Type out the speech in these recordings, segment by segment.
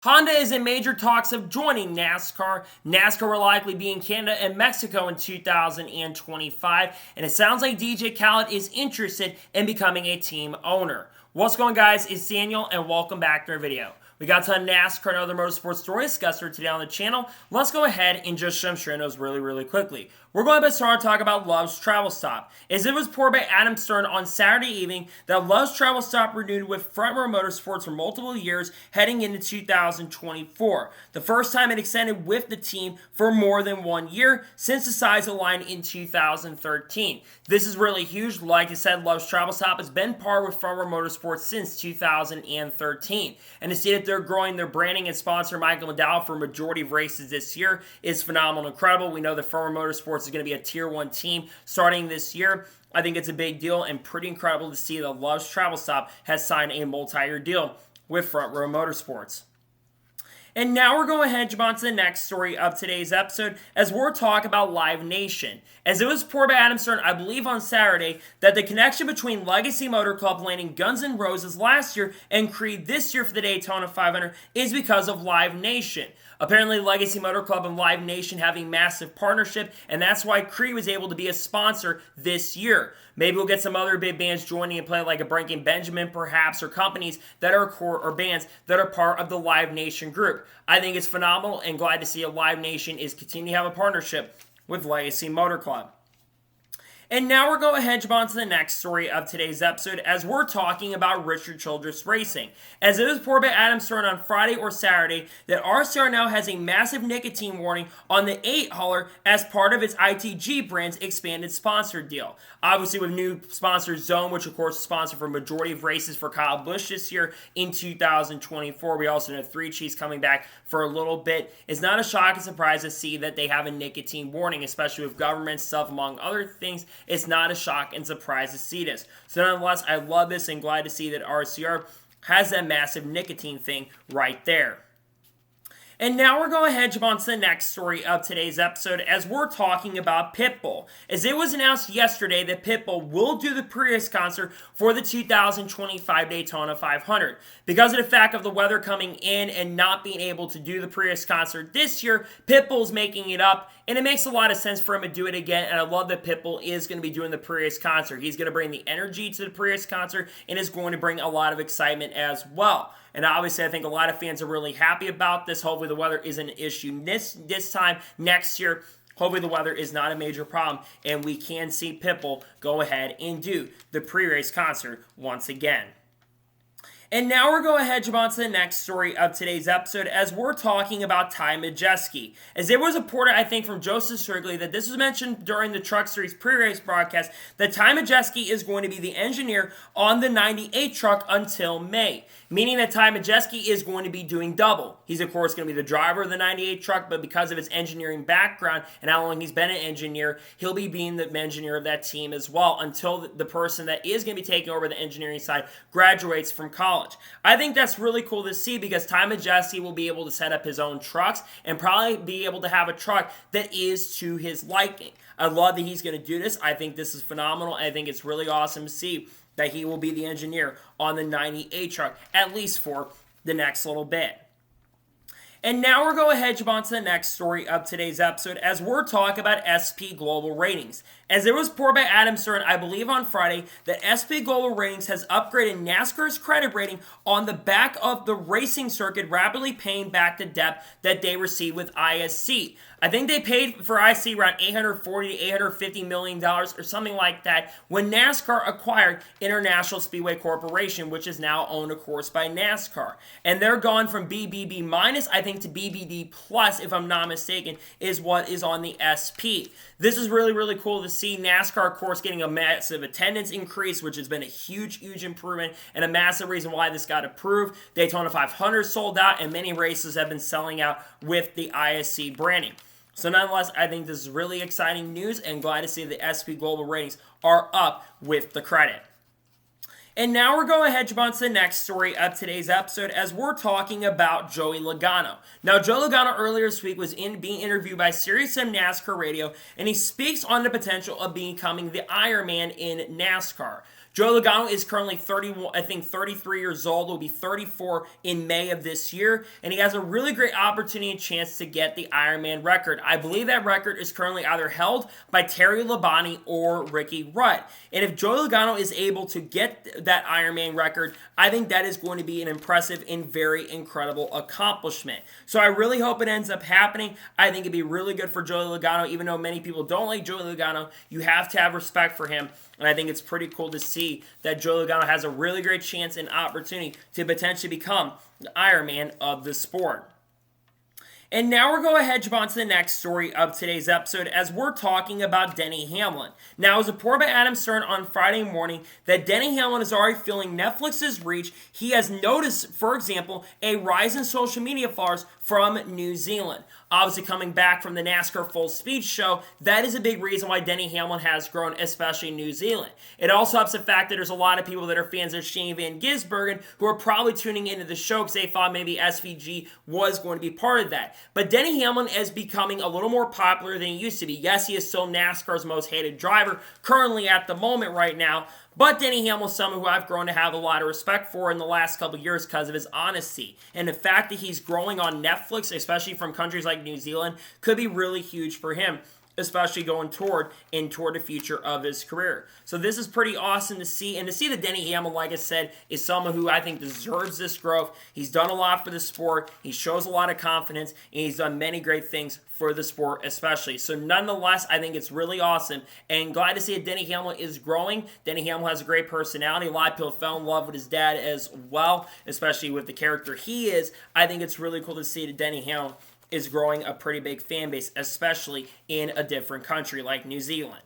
Honda is in major talks of joining NASCAR. NASCAR will likely be in Canada and Mexico in 2025, and it sounds like DJ Khaled is interested in becoming a team owner. What's going on, guys? It's Daniel, and welcome back to our video. We got a ton of NASCAR and other motorsports stories discussed here today on the channel. Let's go ahead and just jump straight into those really quickly. We're going to start to talk about Love's Travel Stop, as it was reported by Adam Stern on Saturday evening that Love's Travel Stop renewed with Front Row Motorsports for multiple years heading into 2024. The first time it extended with the team for more than 1 year since the size aligned in 2013. This is really huge. Like I said, Love's Travel Stop has been par with Front Row Motorsports since 2013. And to see that they're growing their branding and sponsor Michael McDowell for a majority of races this year is phenomenal and incredible. We know that Front Row Motorsports is going to be a Tier 1 team starting this year. I think it's a big deal and pretty incredible to see that Love's Travel Stop has signed a multi-year deal with Front Row Motorsports. And now we're going ahead and jump on to the next story of today's episode as we're talking about Live Nation. As it was reported by Adam Stern, I believe on Saturday, that the connection between Legacy Motor Club landing Guns N' Roses last year and Creed this year for the Daytona 500 is because of Live Nation. Apparently, Legacy Motor Club and Live Nation have a massive partnership, and that's why Creed was able to be a sponsor this year. Maybe we'll get some other big bands joining and playing, like a Breaking Benjamin perhaps, or companies that are core or bands that are part of the Live Nation group. I think it's phenomenal and glad to see a Live Nation is continuing to have a partnership with Legacy Motor Club. And now we're going ahead and jump on to the next story of today's episode as we're talking about Richard Childress Racing. As it was reported by Adam Stern on Friday or Saturday that RCR now has a massive nicotine warning on the 8-hauler as part of its ITG brand's expanded sponsor deal. Obviously with new sponsor Zone, which of course is sponsored for a majority of races for Kyle Busch this year in 2024. We also know Three Cheese coming back for a little bit. It's not a shock and surprise to see that they have a nicotine warning, especially with government stuff among other things. It's not a shock and surprise to see this. So nonetheless, I love this and glad to see that RCR has that massive nicotine thing right there. And now we're going ahead and jump on to the next story of today's episode as we're talking about Pitbull. As it was announced yesterday that Pitbull will do the pre-race concert for the 2025 Daytona 500. Because of the fact of the weather coming in and not being able to do the pre-race concert this year, Pitbull's making it up, and it makes a lot of sense for him to do it again, and I love that Pitbull is going to be doing the pre-race concert. He's going to bring the energy to the pre-race concert and is going to bring a lot of excitement as well. And obviously, I think a lot of fans are really happy about this. Hopefully, the weather isn't an issue this time next year. Hopefully, the weather is not a major problem, and we can see Pitbull go ahead and do the pre-race concert once again. And now we're going ahead and jump on to the next story of today's episode as we're talking about Tai Mesi. As it was reported, I think, from Joseph Strigley that this was mentioned during the Truck Series pre-race broadcast that Tai Mesi is going to be the engineer on the 98 truck until May, meaning that Tai Mesi is going to be doing double. He's, of course, going to be the driver of the 98 truck, but because of his engineering background and how long he's been an engineer, he'll be being the engineer of that team as well until the person that is going to be taking over the engineering side graduates from college. I think that's really cool to see because Tai Mesi will be able to set up his own trucks and probably be able to have a truck that is to his liking. I love that he's going to do this. I think this is phenomenal. I think it's really awesome to see that he will be the engineer on the 98 truck, at least for the next little bit. And now we're going ahead and jump on to the next story of today's episode as we're talking about SP Global Ratings. As it was reported by Adam Stern, I believe on Friday, that SP Global Ratings has upgraded NASCAR's credit rating on the back of the racing circuit rapidly paying back the debt that they received with ISC. I think they paid for ISC around $840 to $850 million or something like that when NASCAR acquired International Speedway Corporation, which is now owned, of course, by NASCAR. And they're gone from BBB minus, I think, to BBD plus, if I'm not mistaken, is what is on the SP. This is really cool to see. NASCAR, of course, getting a massive attendance increase, which has been a huge improvement and a massive reason why this got approved. Daytona 500 sold out, and many races have been selling out with the ISC branding. So nonetheless, I think this is really exciting news and glad to see the SP Global Ratings are up with the credit. And now we're going ahead and jump on to the next story of today's episode as we're talking about Joey Logano. Now, Joey Logano earlier this week was being interviewed by SiriusXM NASCAR Radio, and he speaks on the potential of becoming the Iron Man in NASCAR. Joey Logano is currently 33 years old. Will be 34 in May of this year, and he has a really great opportunity and chance to get the Ironman record. I believe that record is currently either held by Terry Labonte or Ricky Rudd. And if Joey Logano is able to get that Ironman record, I think that is going to be an impressive and very incredible accomplishment. So I really hope it ends up happening. I think it'd be really good for Joey Logano, even though many people don't like Joey Logano. You have to have respect for him, and I think it's pretty cool to see that Joey Logano has a really great chance and opportunity to potentially become the Ironman of the sport. And now we're going to jump on to the next story of today's episode as we're talking about Denny Hamlin. Now, it was reported by Adam Stern on Friday morning that Denny Hamlin is already feeling Netflix's reach. He has noticed, for example, a rise in social media followers from New Zealand. Obviously, coming back from the NASCAR Full Speed show, that is a big reason why Denny Hamlin has grown, especially in New Zealand. It also helps the fact that there's a lot of people that are fans of Shane Van Gisbergen who are probably tuning into the show because they thought maybe SVG was going to be part of that. But Denny Hamlin is becoming a little more popular than he used to be. Yes, he is still NASCAR's most hated driver currently at the moment right now, but Denny Hamlin is someone who I've grown to have a lot of respect for in the last couple of years because of his honesty. And the fact that he's growing on Netflix, especially from countries like New Zealand, could be really huge for him, especially going toward the future of his career. So this is pretty awesome to see. And to see that Denny Hamlin, like I said, is someone who I think deserves this growth. He's done a lot for the sport. He shows a lot of confidence. And he's done many great things for the sport especially. So nonetheless, I think it's really awesome. And glad to see that Denny Hamlin is growing. Denny Hamlin has a great personality. A lot of people fell in love with his dad as well, especially with the character he is. I think it's really cool to see that Denny Hamlin is growing a pretty big fan base, especially in a different country like New Zealand.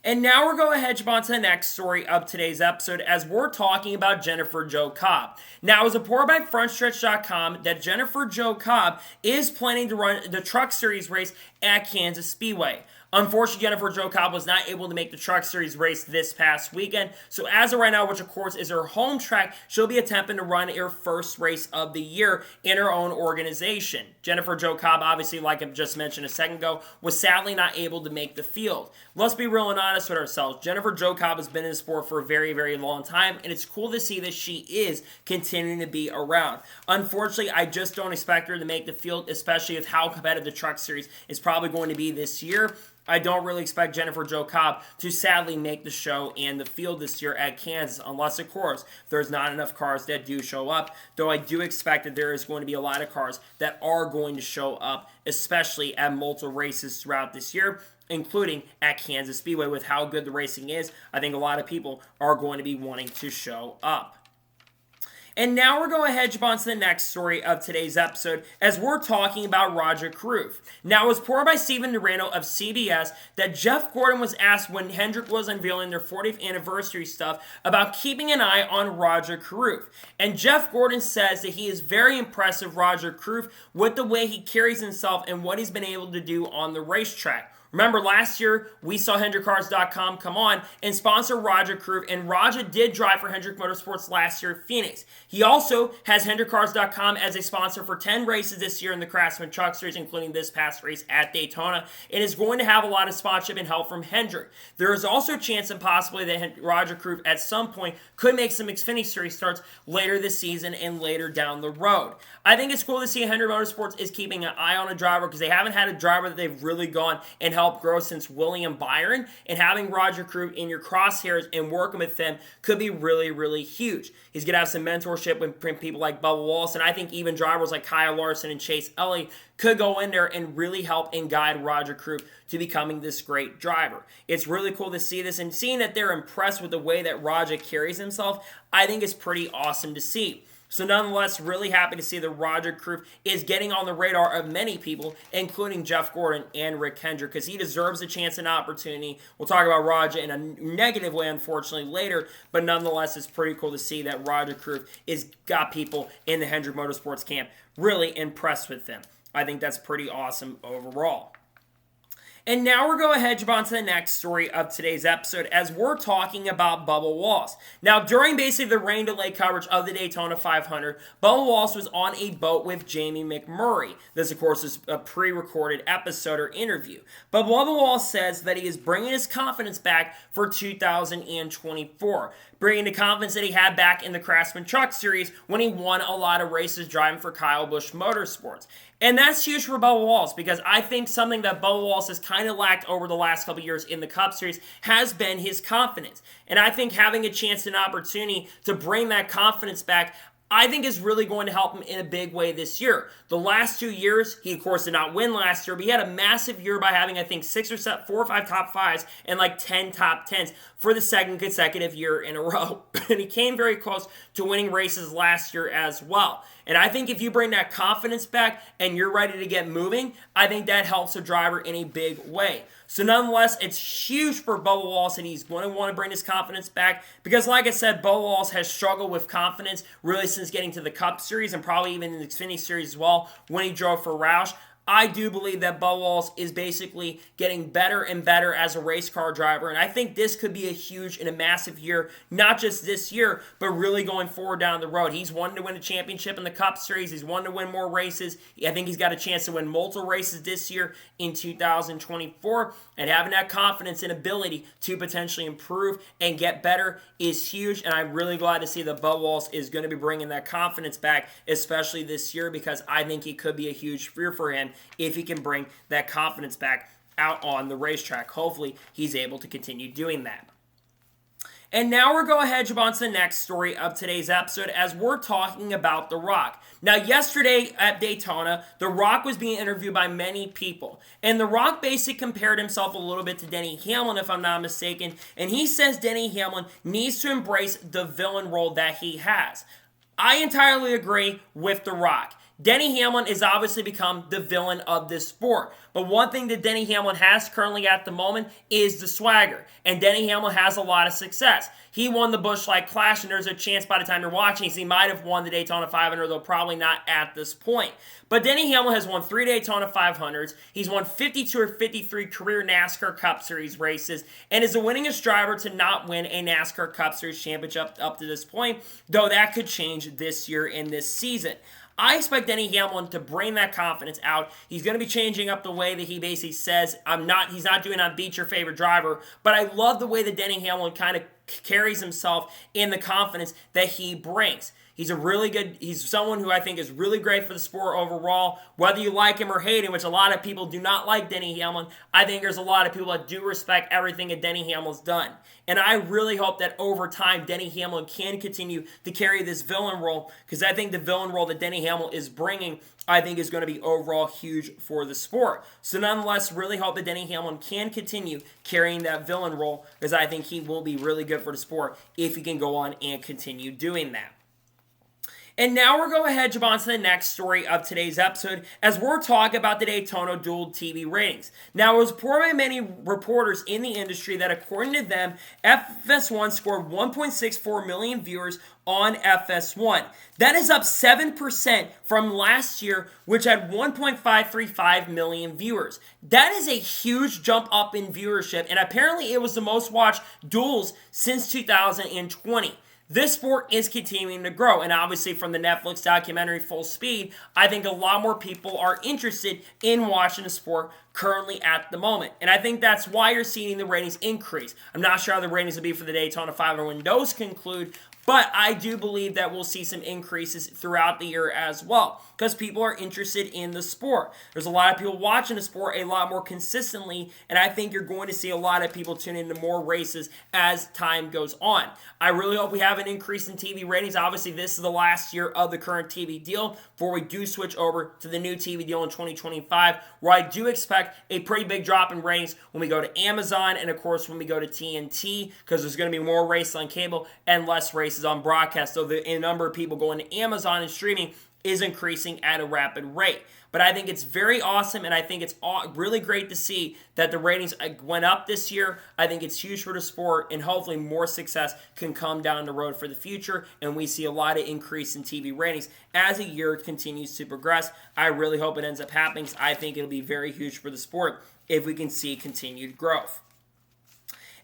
And now we're going to jump on to the next story of today's episode as we're talking about Jennifer Jo Cobb. Now, it was reported by Frontstretch.com that Jennifer Jo Cobb is planning to run the Truck Series race at Kansas Speedway. Unfortunately, Jennifer Jo Cobb was not able to make the Truck Series race this past weekend. So as of right now, which of course is her home track, she'll be attempting to run her first race of the year in her own organization. Jennifer Jo Cobb, obviously, like I just mentioned a second ago, was sadly not able to make the field. Let's be real and honest with ourselves. Jennifer Jo Cobb has been in the sport for a very, very long time, and it's cool to see that she is continuing to be around. Unfortunately, I just don't expect her to make the field, especially with how competitive the Truck Series is probably going to be this year. I don't really expect Jennifer Jo Cobb to sadly make the show and the field this year at Kansas, unless, of course, there's not enough cars that do show up, though I do expect that there is going to be a lot of cars that are going to show up, especially at multiple races throughout this year, including at Kansas Speedway. With how good the racing is, I think a lot of people are going to be wanting to show up. And now we're going to jump on to the next story of today's episode as we're talking about Roger Kroos. Now, it was reported by Steven Durano of CBS that Jeff Gordon was asked when Hendrick was unveiling their 40th anniversary stuff about keeping an eye on Roger Kroos. And Jeff Gordon says that he is very impressed with Roger Kroos with the way he carries himself and what he's been able to do on the racetrack. Remember, last year, we saw HendrickCars.com come on and sponsor Roger Kroos, and Roger did drive for Hendrick Motorsports last year at Phoenix. He also has HendrickCars.com as a sponsor for 10 races this year in the Craftsman Truck Series, including this past race at Daytona, and is going to have a lot of sponsorship and help from Hendrick. There is also a chance and possibly that Roger Kroos at some point could make some Xfinity Series starts later this season and later down the road. I think it's cool to see Hendrick Motorsports is keeping an eye on a driver because they haven't had a driver that they've really gone and helped grow since William Byron, and having Roger Kroos in your crosshairs and working with them could be really, really huge. He's going to have some mentorship with people like Bubba Wallace, and I think even drivers like Kyle Larson and Chase Elliott could go in there and really help and guide Roger Kroos to becoming this great driver. It's really cool to see this, and seeing that they're impressed with the way that Roger carries himself, I think is pretty awesome to see. So nonetheless, really happy to see that Roger Kroos is getting on the radar of many people, including Jeff Gordon and Rick Hendrick, because he deserves a chance and opportunity. We'll talk about Roger in a negative way, unfortunately, later, but nonetheless, it's pretty cool to see that Roger Kroos is got people in the Hendrick Motorsports camp really impressed with them. I think that's pretty awesome overall. And now we're going to jump on to the next story of today's episode as we're talking about Bubba Wallace. Now, during basically the rain delay coverage of the Daytona 500, Bubba Wallace was on a boat with Jamie McMurray. This, of course, is a pre-recorded episode or interview. But Bubba Wallace says that he is bringing his confidence back for 2024. Bringing the confidence that he had back in the Craftsman Truck Series when he won a lot of races driving for Kyle Busch Motorsports. And that's huge for Bubba Wallace because I think something that Bubba Wallace has kind of lacked over the last couple years in the Cup Series has been his confidence. And I think having a chance and opportunity to bring that confidence back, I think is really going to help him in a big way this year. The last 2 years, he of course did not win last year, but he had a massive year by having, I think, 4 or 5 top 5s and like 10 top 10s for the second consecutive year in a row. And he came very close to winning races last year as well. And I think if you bring that confidence back and you're ready to get moving, I think that helps a driver in a big way. So nonetheless, it's huge for Bubba Wallace, and he's going to want to bring his confidence back because, like I said, Bubba Wallace has struggled with confidence really since getting to the Cup Series and probably even in the Xfinity Series as well when he drove for Roush. I do believe that Bubba Wallace is basically getting better and better as a race car driver, and I think this could be a huge and a massive year, not just this year, but really going forward down the road. He's wanted to win a championship in the Cup Series. He's wanted to win more races. I think he's got a chance to win multiple races this year in 2024, and having that confidence and ability to potentially improve and get better is huge, and I'm really glad to see that Bubba Wallace is going to be bringing that confidence back, especially this year, because I think it could be a huge fear for him if he can bring that confidence back out on the racetrack. Hopefully, he's able to continue doing that. And now we're going to jump on to the next story of today's episode as we're talking about The Rock. Now, yesterday at Daytona, The Rock was being interviewed by many people. And The Rock basically compared himself a little bit to Denny Hamlin, if I'm not mistaken. And he says Denny Hamlin needs to embrace the villain role that he has. I entirely agree with The Rock. Denny Hamlin has obviously become the villain of this sport. But one thing that Denny Hamlin has currently at the moment is the swagger. And Denny Hamlin has a lot of success. He won the Busch Light Clash, and there's a chance by the time you're watching, he might have won the Daytona 500, though probably not at this point. But Denny Hamlin has won 3 Daytona 500s. He's won 52 or 53 career NASCAR Cup Series races, and is the winningest driver to not win a NASCAR Cup Series championship up to this point, though that could change this year in this season. I expect Denny Hamlin to bring that confidence out. He's going to be changing up the way that he basically says, he's not doing on beat your favorite driver, but I love the way that Denny Hamlin kind of carries himself in the confidence that he brings. He's someone who I think is really great for the sport overall. Whether you like him or hate him, which a lot of people do not like Denny Hamlin, I think there's a lot of people that do respect everything that Denny Hamlin's done. And I really hope that over time, Denny Hamlin can continue to carry this villain role, because I think the villain role that Denny Hamlin is bringing, I think is going to be overall huge for the sport. So nonetheless, really hope that Denny Hamlin can continue carrying that villain role, because I think he will be really good for the sport if he can go on and continue doing that. And now we're going to jump on to the next story of today's episode as we're talking about the Daytona TV Ratings. Now, it was reported by many reporters in the industry that according to them, FS1 scored 1.64 million viewers on FS1. That is up 7% from last year, which had 1.535 million viewers. That is a huge jump up in viewership, and apparently it was the most watched duels since 2020. This sport is continuing to grow, and obviously from the Netflix documentary Full Speed, I think a lot more people are interested in watching the sport currently at the moment. And I think that's why you're seeing the ratings increase. I'm not sure how the ratings will be for the Daytona 500 when those conclude, but I do believe that we'll see some increases throughout the year as well, because people are interested in the sport. There's a lot of people watching the sport a lot more consistently, and I think you're going to see a lot of people tune into more races as time goes on. I really hope we have an increase in TV ratings. Obviously, this is the last year of the current TV deal before we do switch over to the new TV deal in 2025, where I do expect a pretty big drop in ratings when we go to Amazon and, of course, when we go to TNT, because there's going to be more races on cable and less races on broadcast. So the number of people going to Amazon and streaming is increasing at a rapid rate. But I think it's very awesome, and I think it's really great to see that the ratings went up this year. I think it's huge for the sport, and hopefully more success can come down the road for the future, and we see a lot of increase in TV ratings as the year continues to progress. I really hope it ends up happening. I think it'll be very huge for the sport if we can see continued growth.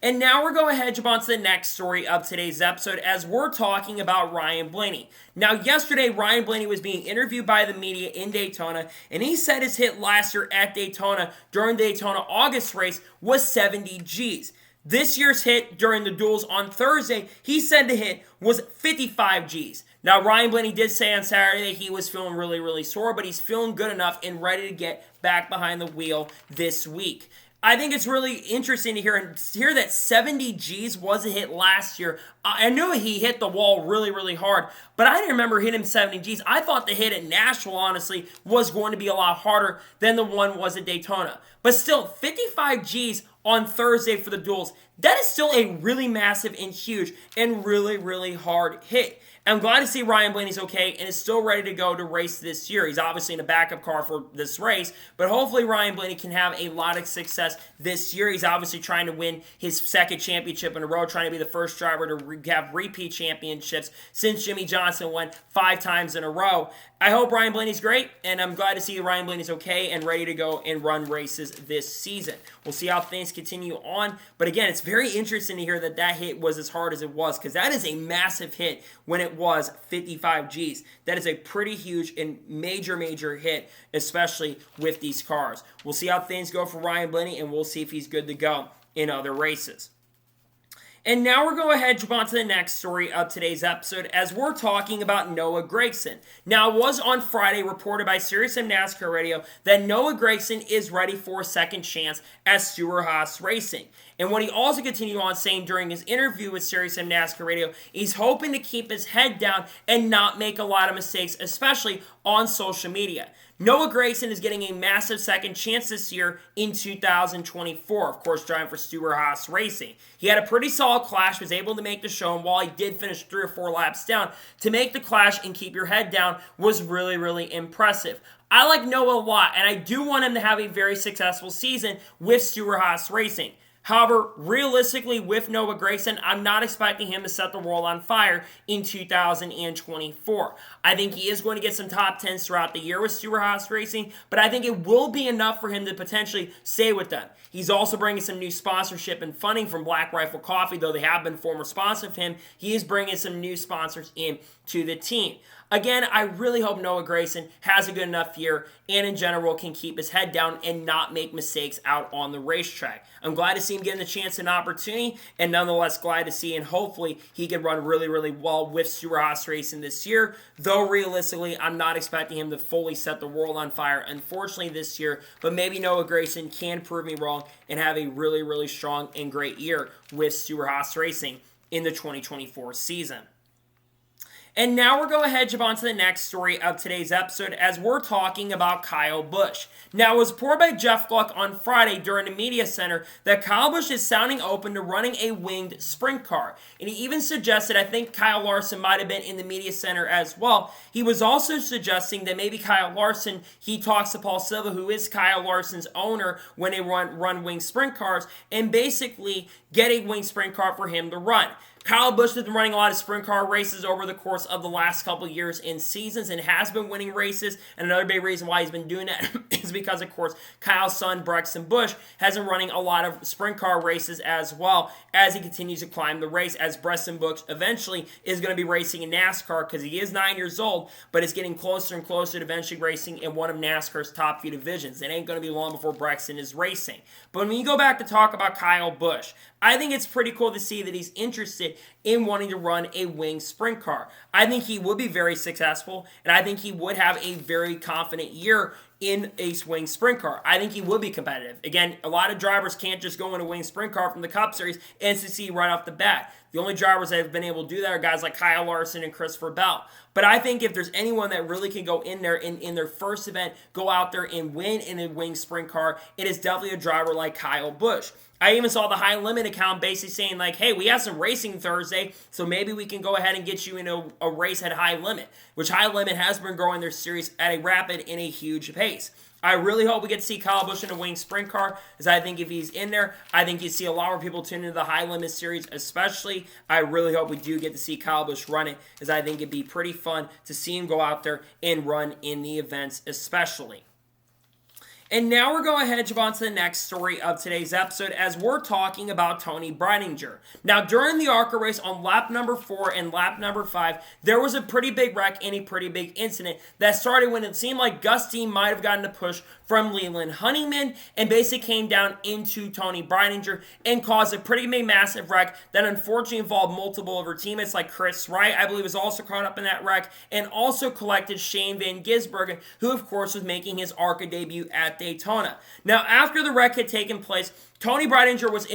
And now we're going ahead and jump on to the next story of today's episode as we're talking about Ryan Blaney. Now, yesterday, Ryan Blaney was being interviewed by the media in Daytona, and he said his hit last year at Daytona during the Daytona August race was 70 Gs. This year's hit during the duels on Thursday, he said the hit was 55 Gs. Now, Ryan Blaney did say on Saturday that he was feeling really, really sore, but he's feeling good enough and ready to get back behind the wheel this week. I think it's really interesting to hear that 70 Gs was a hit last year. I knew he hit the wall really, really hard, but I didn't remember hitting 70 Gs. I thought the hit at Nashville, honestly, was going to be a lot harder than the one was at Daytona. But still, 55 Gs on Thursday for the duels, that is still a really massive and huge and really, really hard hit. I'm glad to see Ryan Blaney's okay and is still ready to go to race this year. He's obviously in a backup car for this race, but hopefully Ryan Blaney can have a lot of success this year. He's obviously trying to win his second championship in a row, trying to be the first driver to have repeat championships since Jimmy Johnson won 5 times in a row. I hope Ryan Blaney's great, and I'm glad to see Ryan Blaney's okay and ready to go and run races this season. We'll see how things continue on, but again, it's very interesting to hear that that hit was as hard as it was, because that is a massive hit when it was 55 Gs. That is a pretty huge and major hit, especially with these cars. We'll see how things go for Ryan Blaney, and we'll see if he's good to go in other races. And now we're going ahead and jump on to the next story of today's episode as we're talking about Noah Gragson. Now, it was on Friday reported by SiriusXM NASCAR Radio that Noah Gragson is ready for a second chance at Stewart-Haas Racing. And what he also continued on saying during his interview with SiriusXM NASCAR Radio, he's hoping to keep his head down and not make a lot of mistakes, especially on social media. Noah Gragson is getting a massive second chance this year in 2024, of course, driving for Stewart-Haas Racing. He had a pretty solid clash, was able to make the show, and while he did finish 3 or 4 laps down, to make the clash and keep your head down was really, really impressive. I like Noah a lot, and I do want him to have a very successful season with Stewart-Haas Racing. However, realistically, with Noah Gragson, I'm not expecting him to set the world on fire in 2024. I think he is going to get some top 10s throughout the year with Stewart-Haas Racing, but I think it will be enough for him to potentially stay with them. He's also bringing some new sponsorship and funding from Black Rifle Coffee, though they have been former sponsors of him. He is bringing some new sponsors in to the team. Again, I really hope Noah Gragson has a good enough year and in general can keep his head down and not make mistakes out on the racetrack. I'm glad to see him getting the chance and opportunity, and nonetheless glad to see and hopefully he can run really, really well with Stewart-Haas Racing this year, though realistically I'm not expecting him to fully set the world on fire, unfortunately, this year, but maybe Noah Gragson can prove me wrong and have a really, really strong and great year with Stewart-Haas Racing in the 2024 season. And now we're going ahead and jump on to the next story of today's episode as we're talking about Kyle Busch. Now, it was reported by Jeff Gluck on Friday during the media center that Kyle Busch is sounding open to running a winged sprint car. And he even suggested, I think Kyle Larson might have been in the media center as well. He was also suggesting that maybe Kyle Larson, he talks to Paul Silva, who is Kyle Larson's owner, when they run winged sprint cars, and basically get a winged sprint car for him to run. Kyle Busch has been running a lot of sprint car races over the course of the last couple of years in seasons and has been winning races. And another big reason why he's been doing that is because, of course, Kyle's son, Braxton Busch, has been running a lot of sprint car races as well as he continues to climb the race, as Braxton Busch eventually is going to be racing in NASCAR because he is 9 years old, but is getting closer and closer to eventually racing in one of NASCAR's top few divisions. It ain't going to be long before Braxton is racing. But when you go back to talk about Kyle Busch, I think it's pretty cool to see that he's interested in wanting to run a winged sprint car. I think he would be very successful, and I think he would have a very confident year in a winged sprint car. I think he would be competitive. Again, a lot of drivers can't just go in a winged sprint car from the Cup Series and succeed right off the bat. The only drivers that have been able to do that are guys like Kyle Larson and Christopher Bell. But I think if there's anyone that really can go in there in their first event, go out there and win in a wing sprint car, it is definitely a driver like Kyle Busch. I even saw the High Limit account basically saying like, hey, we have some racing Thursday, so maybe we can go ahead and get you in a race at High Limit, which High Limit has been growing their series at a rapid and a huge pace. I really hope we get to see Kyle Busch in a wing sprint car, as I think if he's in there, I think you see a lot more people tune into the High Limit series especially. I really hope we do get to see Kyle Busch run it, as I think it'd be pretty fun to see him go out there and run in the events especially. And now we're going ahead and jump on to the next story of today's episode, as we're talking about Tony Breidinger. Now, during the ARCA race on lap number 4 and lap number 5, there was a pretty big wreck and a pretty big incident that started when it seemed like Gus Dean might have gotten a push from Leland Honeyman and basically came down into Tony Breidinger and caused a pretty big massive wreck that unfortunately involved multiple of her teammates, like Chris Wright, I believe, was also caught up in that wreck, and also collected Shane Van Gisbergen, who of course was making his ARCA debut at Daytona. Now, after the wreck had taken place, Tony Breidinger was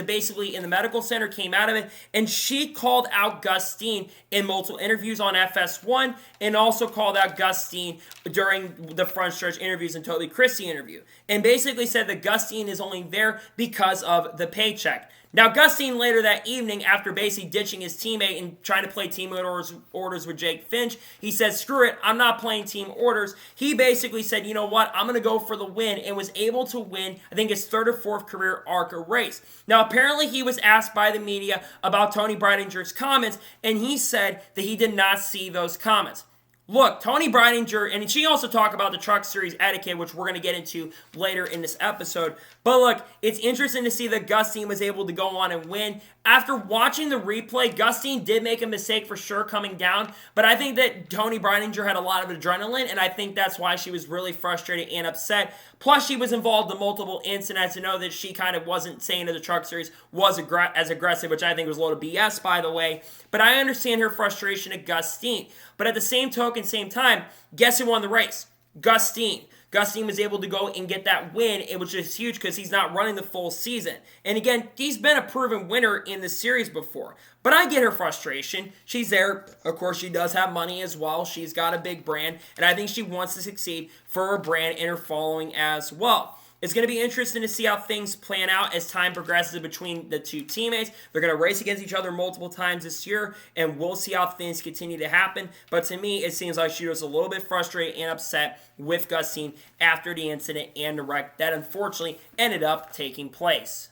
basically in the medical center, came out of it, and she called out Gus Dean in multiple interviews on FS1, and also called out Gus Dean during the front stretch interviews and Toby Christie interview, and basically said that Gus Dean is only there because of the paycheck. Now, Gus Dean later that evening, after basically ditching his teammate and trying to play team orders with Jake Finch, he said, screw it, I'm not playing team orders. He basically said, you know what, I'm going to go for the win, and was able to win, I think, his 3rd or 4th career ARCA race. Now, apparently he was asked by the media about Tony Breidinger's comments, and he said that he did not see those comments. Look, Tony Breidinger, and she also talked about the Truck Series etiquette, which we're going to get into later in this episode. But look, it's interesting to see that Gus Dean was able to go on and win. After watching the replay, Gus Dean did make a mistake for sure coming down, but I think that Tony Breidinger had a lot of adrenaline, and I think that's why she was really frustrated and upset. Plus, she was involved in multiple incidents to know that she kind of wasn't saying that the Truck Series was as aggressive, which I think was a load of BS, by the way. But I understand her frustration at Gus Dean. But at the same token, same time, guess who won the race? Gus Dean. Gus Dean was able to go and get that win, which is huge because he's not running the full season. And again, he's been a proven winner in the series before. But I get her frustration. She's there. Of course, she does have money as well. She's got a big brand, and I think she wants to succeed for her brand and her following as well. It's going to be interesting to see how things plan out as time progresses between the two teammates. They're going to race against each other multiple times this year, and we'll see how things continue to happen. But to me, it seems like she was a little bit frustrated and upset with Gus Dean after the incident and the wreck that unfortunately ended up taking place.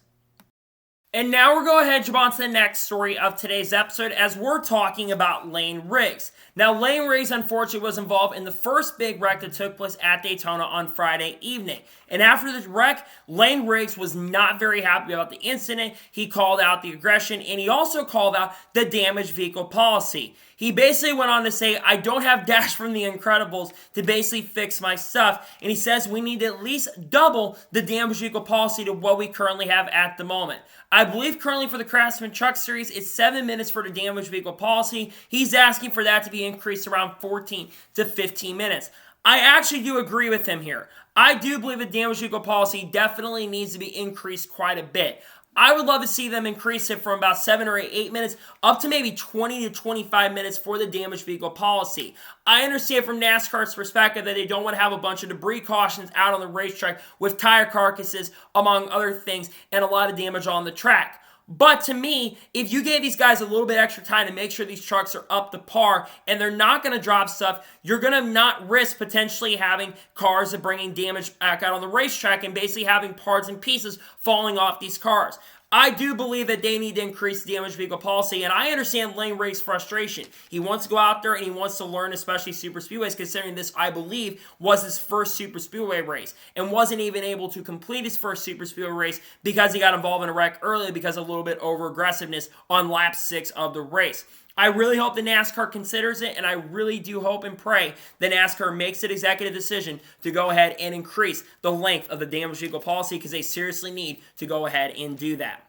And now we're going ahead and jump on to the next story of today's episode, as we're talking about Lane Riggs. Now, Lane Riggs, unfortunately, was involved in the first big wreck that took place at Daytona on Friday evening. And after the wreck, Lane Riggs was not very happy about the incident. He called out the aggression, and he also called out the damaged vehicle policy. He basically went on to say, I don't have Dash from The Incredibles to basically fix my stuff. And he says we need to at least double the damaged vehicle policy to what we currently have at the moment. I believe currently for the Craftsman Truck Series, it's 7 minutes for the damaged vehicle policy. He's asking for that to be increased around 14 to 15 minutes. I actually do agree with him here. I do believe the damaged vehicle policy definitely needs to be increased quite a bit. I would love to see them increase it from about 7 or 8 minutes up to maybe 20 to 25 minutes for the damaged vehicle policy. I understand from NASCAR's perspective that they don't want to have a bunch of debris cautions out on the racetrack with tire carcasses, among other things, and a lot of damage on the track. But to me, if you gave these guys a little bit extra time to make sure these trucks are up to par and they're not going to drop stuff, you're going to not risk potentially having cars that bringing damage back out on the racetrack and basically having parts and pieces falling off these cars. I do believe that they need to increase the damaged vehicle policy, and I understand Lane Riggs' frustration. He wants to go out there and he wants to learn, especially super speedways, considering this, I believe, was his first super speedway race and wasn't even able to complete his first super speedway race because he got involved in a wreck early because of a little bit over aggressiveness on lap 6 of the race. I really hope the NASCAR considers it, and I really do hope and pray that NASCAR makes an executive decision to go ahead and increase the length of the damaged vehicle policy because they seriously need to go ahead and do that.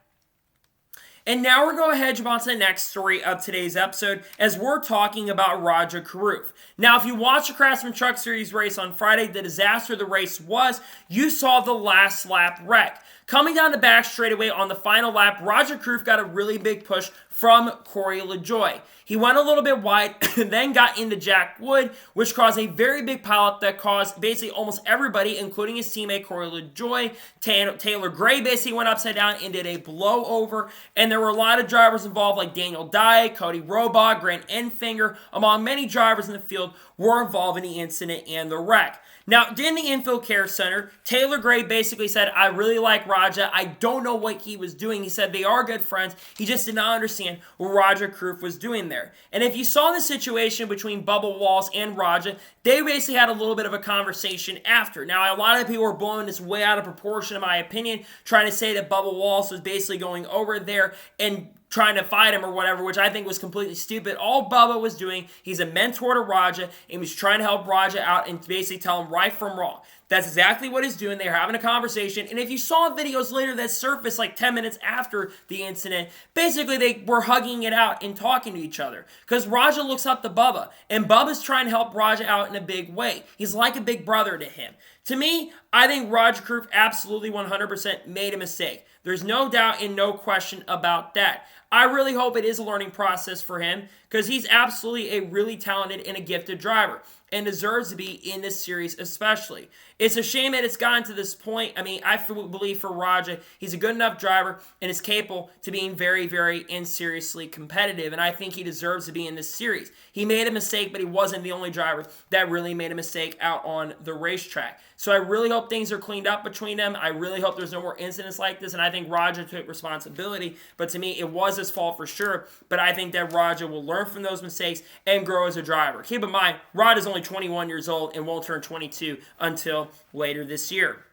And now we're going to head on to the next story of today's episode as we're talking about Roger Carruth. Now, if you watched the Craftsman Truck Series race on Friday, the disaster the race was, you saw the last lap wreck. Coming down the back straightaway on the final lap, Roger Kroos got a really big push from Corey LaJoie. He went a little bit wide and then got into Jack Wood, which caused a very big pileup that caused basically almost everybody, including his teammate Corey LaJoie. Taylor Gray basically went upside down and did a blowover, and there were a lot of drivers involved like Daniel Dye, Cody Robach, Grant Enfinger, among many drivers in the field were involved in the incident and the wreck. Now, in the Infield Care Center, Taylor Gray basically said, I really like Raja. I don't know what he was doing. He said they are good friends. He just did not understand what Roger Kroos was doing there. And if you saw the situation between Bubba Wallace and Raja, they basically had a little bit of a conversation after. Now, a lot of people were blowing this way out of proportion, in my opinion, trying to say that Bubba Wallace was basically going over there and trying to fight him or whatever, which I think was completely stupid. All Bubba was doing, he's a mentor to Raja, and he was trying to help Raja out and basically tell him right from wrong. That's exactly what he's doing. They're having a conversation, and if you saw videos later that surfaced like 10 minutes after the incident, basically they were hugging it out and talking to each other. Because Raja looks up to Bubba, and Bubba's trying to help Raja out in a big way. He's like a big brother to him. To me, I think Roger Kroos absolutely 100% made a mistake. There's no doubt and no question about that. I really hope it is a learning process for him because he's absolutely a really talented and a gifted driver and deserves to be in this series especially. It's a shame that it's gotten to this point. I mean, I believe for Raja, he's a good enough driver and is capable to being very, very and seriously competitive, and I think he deserves to be in this series. He made a mistake, but he wasn't the only driver that really made a mistake out on the racetrack. So I really hope things are cleaned up between them. I really hope there's no more incidents like this, and I think Raja took responsibility, but to me, it was his fault for sure, but I think that Raja will learn from those mistakes and grow as a driver. Keep in mind, Rod is only 21 years old and won't turn 22 until later this year.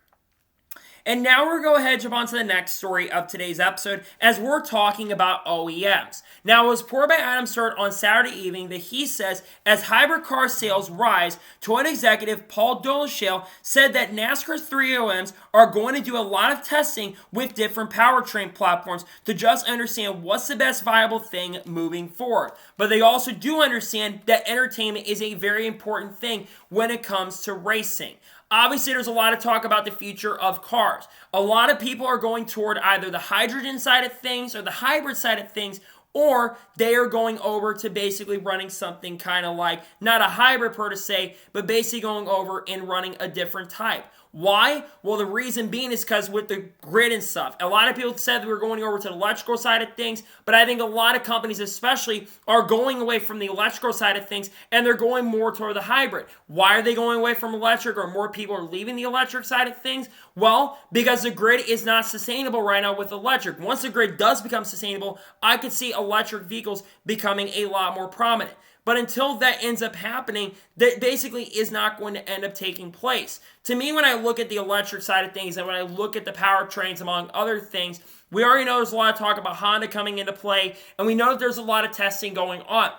And now we're going to go ahead and jump on to the next story of today's episode as we're talking about OEMs. Now, it was reported by Adam Stewart on Saturday evening that he says as hybrid car sales rise, Toyota executive Paul Dolezal said that NASCAR's 3 OEMs are going to do a lot of testing with different powertrain platforms to just understand what's the best viable thing moving forward. But they also do understand that entertainment is a very important thing when it comes to racing. Obviously, there's a lot of talk about the future of cars. A lot of people are going toward either the hydrogen side of things or the hybrid side of things, or they are going over to basically running something kind of like, not a hybrid per se, but basically going over and running a different type. Why? Well, the reason being is because with the grid and stuff, a lot of people said that we were going over to the electrical side of things, but I think a lot of companies especially are going away from the electrical side of things and they're going more toward the hybrid. Why are they going away from electric, or more people are leaving the electric side of things? Well, because the grid is not sustainable right now with electric. Once the grid does become sustainable, I could see electric vehicles becoming a lot more prominent. But until that ends up happening, that basically is not going to end up taking place. To me, when I look at the electric side of things and when I look at the powertrains, among other things, we already know there's a lot of talk about Honda coming into play, and we know that there's a lot of testing going on.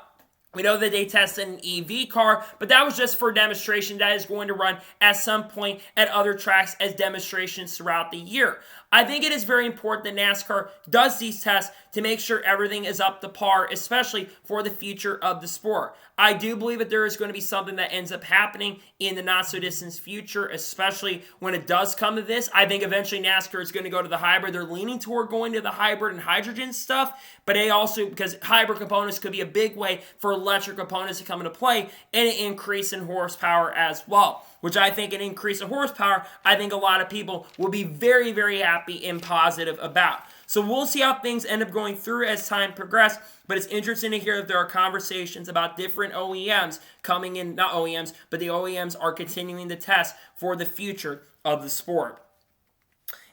We know that they tested an EV car, but that was just for demonstration. That is going to run at some point at other tracks as demonstrations throughout the year. I think it is very important that NASCAR does these tests to make sure everything is up to par, especially for the future of the sport. I do believe that there is going to be something that ends up happening in the not-so-distant future, especially when it does come to this. I think eventually NASCAR is going to go to the hybrid. They're leaning toward going to the hybrid and hydrogen stuff, but they also, because hybrid components could be a big way for electric components to come into play, and an increase in horsepower as well. Which I think an increase in horsepower, I think a lot of people will be very, very happy and positive about. So we'll see how things end up going through as time progresses, but it's interesting to hear that there are conversations about different OEMs coming in, not OEMs, but the OEMs are continuing to test for the future of the sport.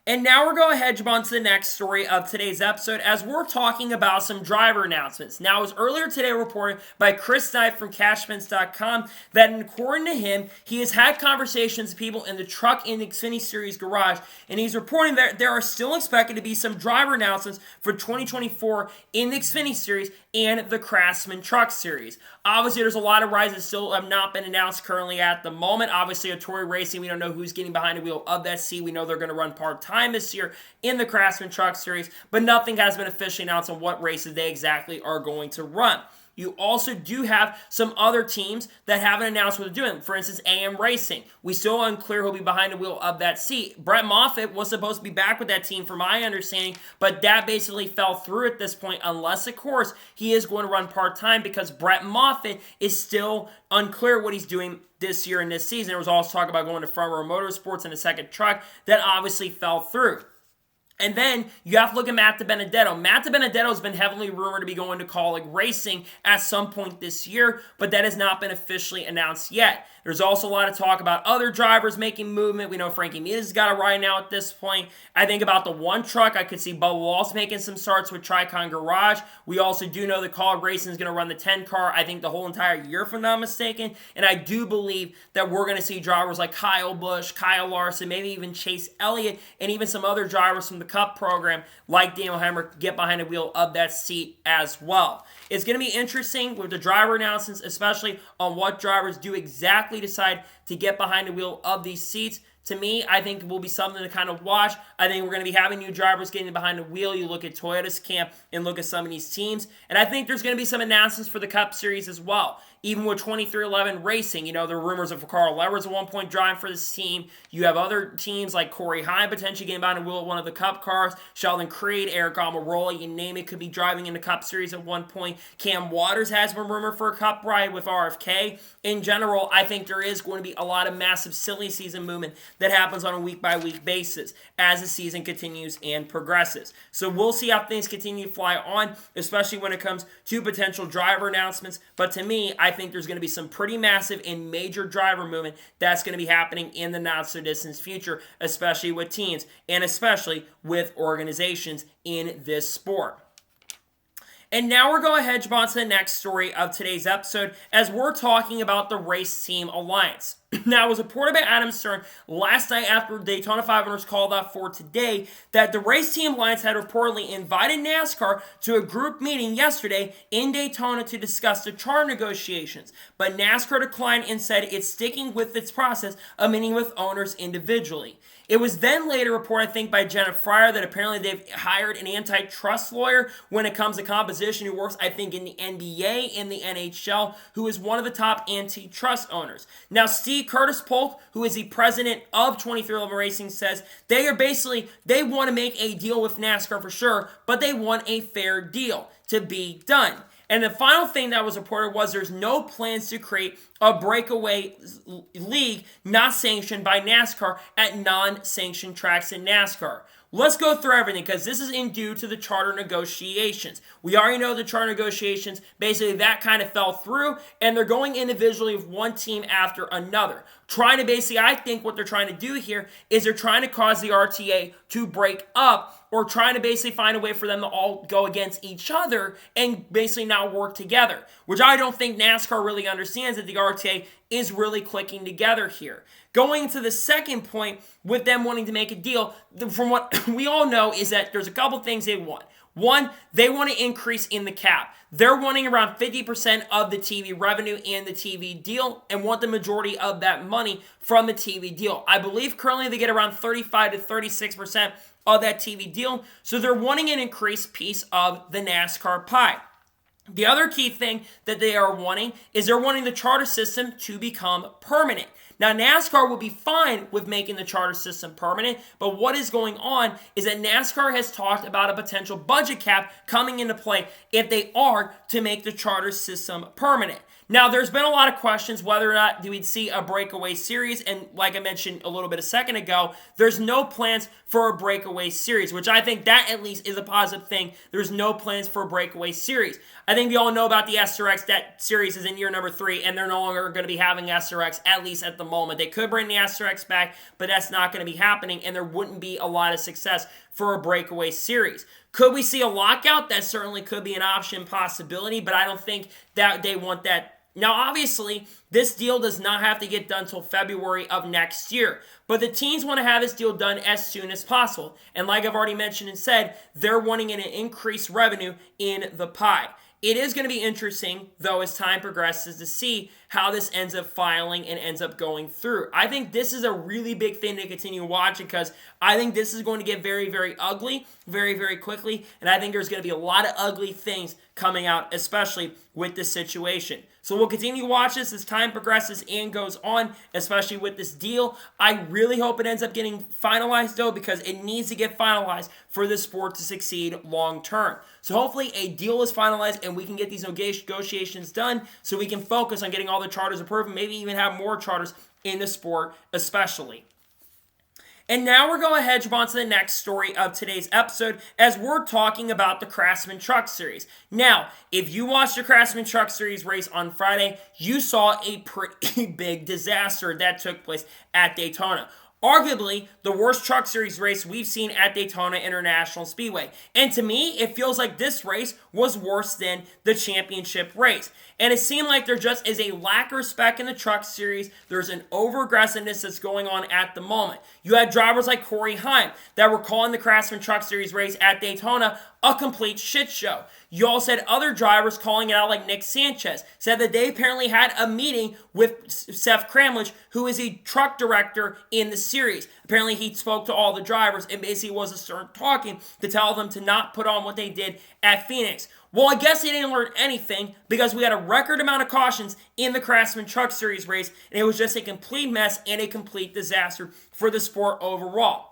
And now we're going to jump on to the next story of today's episode as we're talking about some driver announcements. Now, it was earlier today reported by Chris Knight from Cashmans.com that according to him, he has had conversations with people in the Truck in the Xfinity Series garage, and he's reporting that there are still expected to be some driver announcements for 2024 in the Xfinity Series and the Craftsman Truck Series. Obviously, there's a lot of rides that still have not been announced currently at the moment. Obviously, Tory Racing, we don't know who's getting behind the wheel of that seat. We know they're going to run part-time this year in the Craftsman Truck Series, but nothing has been officially announced on what races they exactly are going to run. You also do have some other teams that haven't announced what they're doing. For instance, AM Racing. We still unclear who'll be behind the wheel of that seat. Brett Moffitt was supposed to be back with that team from my understanding, but that basically fell through at this point, unless, of course, he is going to run part-time because Brett Moffitt is still unclear what he's doing this year and this season. There was also talk about going to Front Row Motorsports in a second truck. That obviously fell through. And then you have to look at Matt DiBenedetto. Matt DiBenedetto has been heavily rumored to be going to Khaled Racing at some point this year, but that has not been officially announced yet. There's also a lot of talk about other drivers making movement. We know Frankie Muniz got a ride now at this point. I think about the one truck, I could see Bubba Wallace making some starts with Tricon Garage. We also do know that Khaled Racing is going to run the 10 car, I think, the whole entire year, if I'm not mistaken. And I do believe that we're going to see drivers like Kyle Busch, Kyle Larson, maybe even Chase Elliott, and even some other drivers from the Cup program like Daniel Hemrick get behind the wheel of that seat as well. It's going to be interesting with the driver announcements, especially on what drivers do exactly decide to get behind the wheel of these seats. To me, I think it will be something to kind of watch. I think we're going to be having new drivers getting behind the wheel. You look at Toyota's camp and look at some of these teams. And I think there's going to be some announcements for the Cup Series as well. Even with 2311 Racing, there are rumors of Carl Levers at one point driving for this team. You have other teams like Corey Hine potentially getting behind the wheel of one of the Cup cars. Sheldon Creed, Eric Almirola, you name it, could be driving in the Cup Series at one point. Cam Waters has been rumored for a Cup ride with RFK. In general, I think there is going to be a lot of massive silly season movement that happens on a week-by-week basis as the season continues and progresses. So we'll see how things continue to fly on, especially when it comes to potential driver announcements. But to me, I think there's going to be some pretty massive and major driver movement that's going to be happening in the not-so-distant future, especially with teams and especially with organizations in this sport. And now we're going to hedge on to the next story of today's episode as we're talking about the Race Team Alliance. Now, it was reported by Adam Stern last night after Daytona 500's called up for today that the Race Team Alliance had reportedly invited NASCAR to a group meeting yesterday in Daytona to discuss the charter negotiations. But NASCAR declined and said it's sticking with its process of meeting with owners individually. It was then later reported, I think, by Jenna Fryer that apparently they've hired an antitrust lawyer when it comes to composition who works, I think, in the NBA and the NHL, who is one of the top antitrust owners. Now, Steve Curtis Polk, who is the president of 2311 Racing, says they want to make a deal with NASCAR for sure, but they want a fair deal to be done. And the final thing that was reported was there's no plans to create a breakaway league not sanctioned by NASCAR at non-sanctioned tracks in NASCAR. Let's go through everything because this is in due to the charter negotiations. We already know the charter negotiations, basically that kind of fell through, and they're going individually with one team after another. I think what they're trying to do here is they're trying to cause the RTA to break up or trying to basically find a way for them to all go against each other and basically not work together, which I don't think NASCAR really understands that the RTA is really clicking together here. Going to the second point with them wanting to make a deal, from what we all know is that there's a couple things they want. One, they want to increase in the cap. They're wanting around 50% of the TV revenue and the TV deal and want the majority of that money from the TV deal. I believe currently they get around 35 to 36% of that TV deal, so they're wanting an increased piece of the NASCAR pie. The other key thing that they are wanting is they're wanting the charter system to become permanent. Now, NASCAR will be fine with making the charter system permanent, but what is going on is that NASCAR has talked about a potential budget cap coming into play if they are to make the charter system permanent. Now, there's been a lot of questions whether or not we'd see a breakaway series, and like I mentioned a little bit a second ago, there's no plans for a breakaway series, which I think that at least is a positive thing. There's no plans for a breakaway series. I think we all know about the SRX. That series is in year number 3, and they're no longer going to be having SRX, at least at the moment. They could bring the SRX back, but that's not going to be happening, and there wouldn't be a lot of success for a breakaway series. Could we see a lockout? That certainly could be an option, possibility, but I don't think that they want that. Now, obviously, this deal does not have to get done until February of next year, but the teams want to have this deal done as soon as possible. And like I've already mentioned and said, they're wanting an increased revenue in the pie. It is going to be interesting, though, as time progresses to see how this ends up filing and ends up going through. I think this is a really big thing to continue watching because I think this is going to get very, very ugly very, very quickly, and I think there's going to be a lot of ugly things coming out, especially with this situation. So we'll continue to watch this as time progresses and goes on, especially with this deal. I really hope it ends up getting finalized, though, because it needs to get finalized for the sport to succeed long term. So hopefully a deal is finalized and we can get these negotiations done so we can focus on getting all the charters approved and maybe even have more charters in the sport especially. And now we're going ahead to jump on to the next story of today's episode as we're talking about the Craftsman Truck Series. Now, if you watched the Craftsman Truck Series race on Friday, you saw a pretty big disaster that took place at Daytona. Arguably, the worst Truck Series race we've seen at Daytona International Speedway. And to me, it feels like this race was worse than the championship race. And it seemed like there just is a lack of respect in the Truck Series. There's an over-aggressiveness that's going on at the moment. You had drivers like Corey Heim that were calling the Craftsman Truck Series race at Daytona a complete shit show. You also had other drivers calling it out like Nick Sanchez, said that they apparently had a meeting with Seth Kramlich, who is a truck director in the series. Apparently he spoke to all the drivers and basically was start talking to tell them to not put on what they did at Phoenix. Well, I guess they didn't learn anything because we had a record amount of cautions in the Craftsman Truck Series race, and it was just a complete mess and a complete disaster for the sport overall.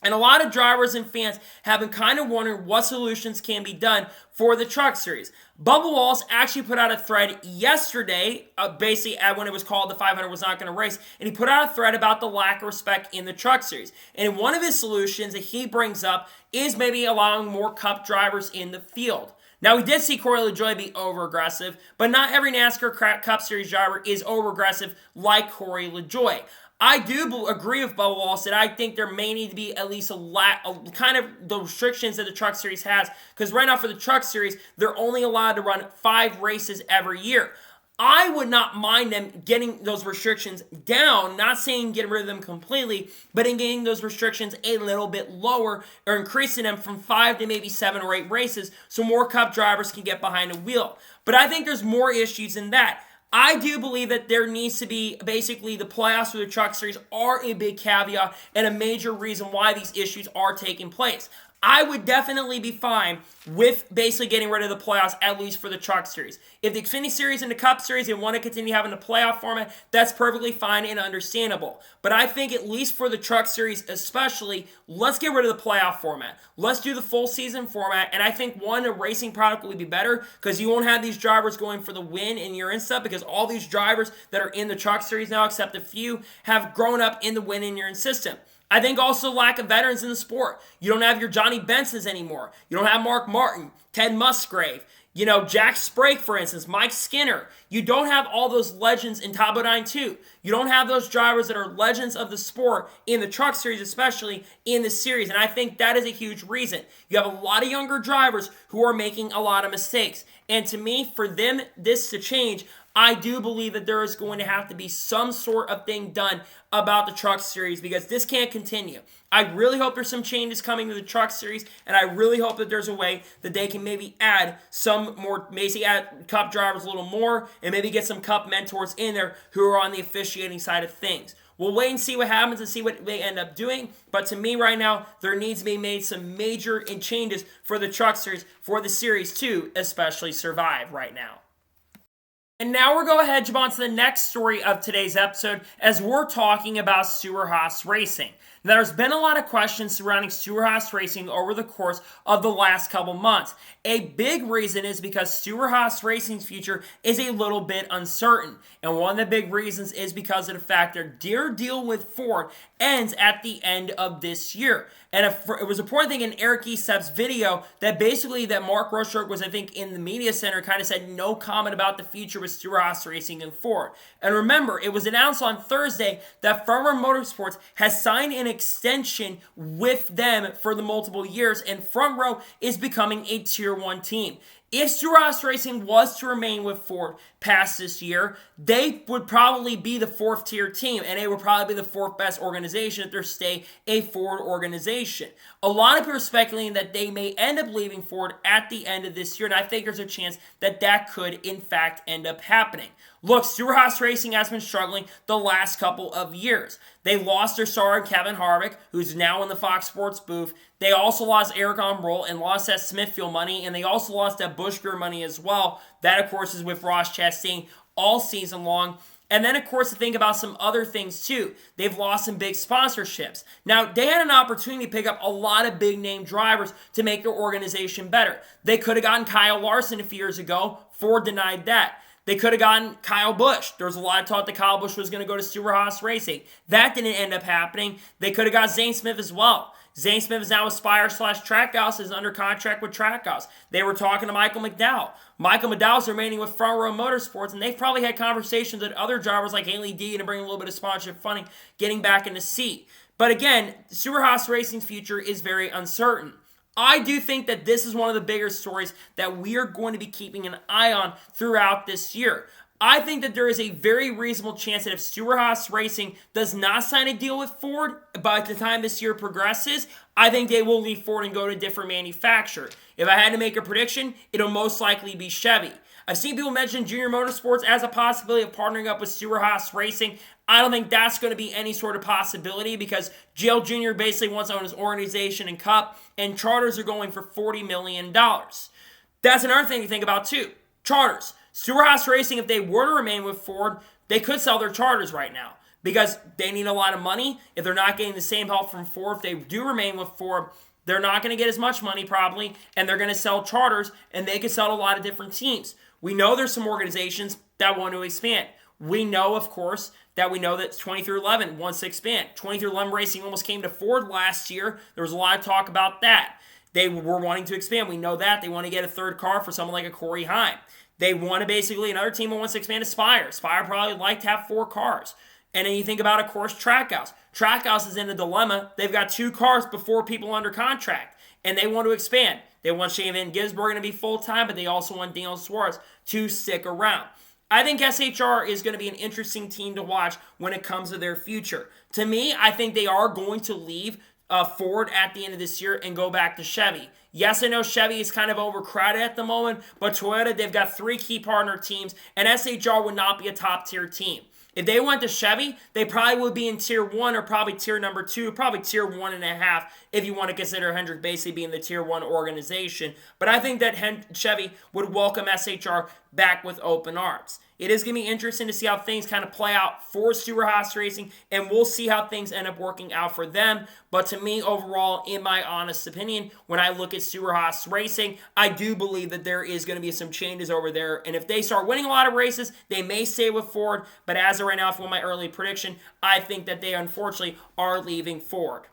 And a lot of drivers and fans have been kind of wondering what solutions can be done for the Truck Series. Bubba Wallace actually put out a thread yesterday, basically when it was called the 500 was not going to race, and he put out a thread about the lack of respect in the Truck Series. And one of his solutions that he brings up is maybe allowing more Cup drivers in the field. Now, we did see Corey LaJoie be over-aggressive, but not every NASCAR Cup Series driver is over-aggressive like Corey LaJoie. I do agree with Bubba Wallace that I think there may need to be at least kind of the restrictions that the Truck Series has, because right now for the Truck Series, they're only allowed to run 5 races every year. I would not mind them getting those restrictions down, not saying get rid of them completely, but in getting those restrictions a little bit lower or increasing them from 5 to maybe 7 or 8 races so more Cup drivers can get behind the wheel. But I think there's more issues than that. I do believe that there needs to be, basically, the playoffs for the Truck Series are a big caveat and a major reason why these issues are taking place. I would definitely be fine with basically getting rid of the playoffs, at least for the Truck Series. If the Xfinity Series and the Cup Series and want to continue having the playoff format, that's perfectly fine and understandable. But I think at least for the Truck Series especially, let's get rid of the playoff format. Let's do the full season format, and I think, one, a racing product would be better because you won't have these drivers going for the win in your and stuff because all these drivers that are in the Truck Series now, except a few, have grown up in the win in your system. I think also lack of veterans in the sport. You don't have your Johnny Bensons anymore. You don't have Mark Martin, Ted Musgrave, Jack Sprague, for instance, Mike Skinner. You don't have all those legends in Top Bodine too. You don't have those drivers that are legends of the sport in the Truck Series, especially in the series. And I think that is a huge reason. You have a lot of younger drivers who are making a lot of mistakes. And to me, for this to change, I do believe that there is going to have to be some sort of thing done about the Truck Series because this can't continue. I really hope there's some changes coming to the Truck Series, and I really hope that there's a way that they can maybe add some more, maybe add Cup drivers a little more, and maybe get some Cup mentors in there who are on the officiating side of things. We'll wait and see what happens and see what they end up doing. But to me right now, there needs to be made some major changes for the Truck Series for the Series 2, especially survive right now. And now we're going ahead to jump on to the next story of today's episode as we're talking about Stewart-Haas Racing. Now, there's been a lot of questions surrounding Stewart-Haas Racing over the course of the last couple months. A big reason is because Stewart-Haas Racing's future is a little bit uncertain. And one of the big reasons is because of the fact that their deal with Ford ends at the end of this year. And it was important thing in Eric Eastep's video that basically that Mark Rosberg was, I think, in the media center, kind of said no comment about the future with Stewart-Haas Racing and Ford. And remember, it was announced on Thursday that Front Row Motorsports has signed an extension with them for the multiple years, and Front Row is becoming a Tier 1 team. If Stewart-Haas Racing was to remain with Ford past this year, they would probably be the 4th tier team, and they would probably be the 4th best organization if they stay a Ford organization. A lot of people are speculating that they may end up leaving Ford at the end of this year, and I think there's a chance that that could, in fact, end up happening. Look, Stewart-Haas Racing has been struggling the last couple of years. They lost their star Kevin Harvick, who's now in the Fox Sports booth. They also lost Eric Umbrell and lost that Smithfield money, and they also lost that Busch Beer money as well. That, of course, is with Ross Chastain all season long. And then, of course, to think about some other things, too. They've lost some big sponsorships. Now, they had an opportunity to pick up a lot of big-name drivers to make their organization better. They could have gotten Kyle Larson a few years ago. Ford denied that. They could have gotten Kyle Busch. There was a lot of talk that Kyle Busch was going to go to Stewart-Haas Racing. That didn't end up happening. They could have got Zane Smith as well. Zane Smith is now with Spire/Trackhouse, is under contract with Trackhouse. They were talking to Michael McDowell. Michael McDowell's remaining with Front Row Motorsports, and they've probably had conversations with other drivers like Haley D to bring a little bit of sponsorship funding, getting back in the seat. But again, Stewart-Haas Racing's future is very uncertain. I do think that this is one of the bigger stories that we are going to be keeping an eye on throughout this year. I think that there is a very reasonable chance that if Stewart-Haas Racing does not sign a deal with Ford by the time this year progresses, I think they will leave Ford and go to a different manufacturer. If I had to make a prediction, it'll most likely be Chevy. I've seen people mention Junior Motorsports as a possibility of partnering up with Stewart-Haas Racing. I don't think that's going to be any sort of possibility because JL Jr. basically wants to own his organization and Cup, and charters are going for $40 million. That's another thing to think about too. Charters. Stewart-Haas Racing, if they were to remain with Ford, they could sell their charters right now because they need a lot of money. If they're not getting the same help from Ford, if they do remain with Ford, they're not going to get as much money probably, and they're going to sell charters, and they could sell to a lot of different teams. We know there's some organizations that want to expand. We know, of course, that 23XI wants to expand. 23XI Racing almost came to Ford last year. There was a lot of talk about that. They were wanting to expand. We know that. They want to get a third car for someone like a Corey Heim. They want to basically, another team that wants to expand is Spire. Spire probably would like to have 4 cars. And then you think about, of course, Trackhouse. Trackhouse is in a dilemma. They've got 2 cars before people under contract, and they want to expand. They want Shane Van Gisbergen to be full-time, but they also want Daniel Suarez to stick around. I think SHR is going to be an interesting team to watch when it comes to their future. To me, I think they are going to leave Ford at the end of this year and go back to Chevy. Yes, I know Chevy is kind of overcrowded at the moment, but Toyota, they've got 3 key partner teams, and SHR would not be a top-tier team. If they went to Chevy, they probably would be in Tier 1 or probably Tier number 2, probably Tier 1.5 if you want to consider Hendrick basically being the Tier 1 organization. But I think that Chevy would welcome SHR back with open arms. It is going to be interesting to see how things kind of play out for Stewart-Haas Racing, and we'll see how things end up working out for them. But to me, overall, in my honest opinion, when I look at Stewart-Haas Racing, I do believe that there is going to be some changes over there. And if they start winning a lot of races, they may stay with Ford. But as of right now, for my early prediction, I think that they unfortunately are leaving Ford.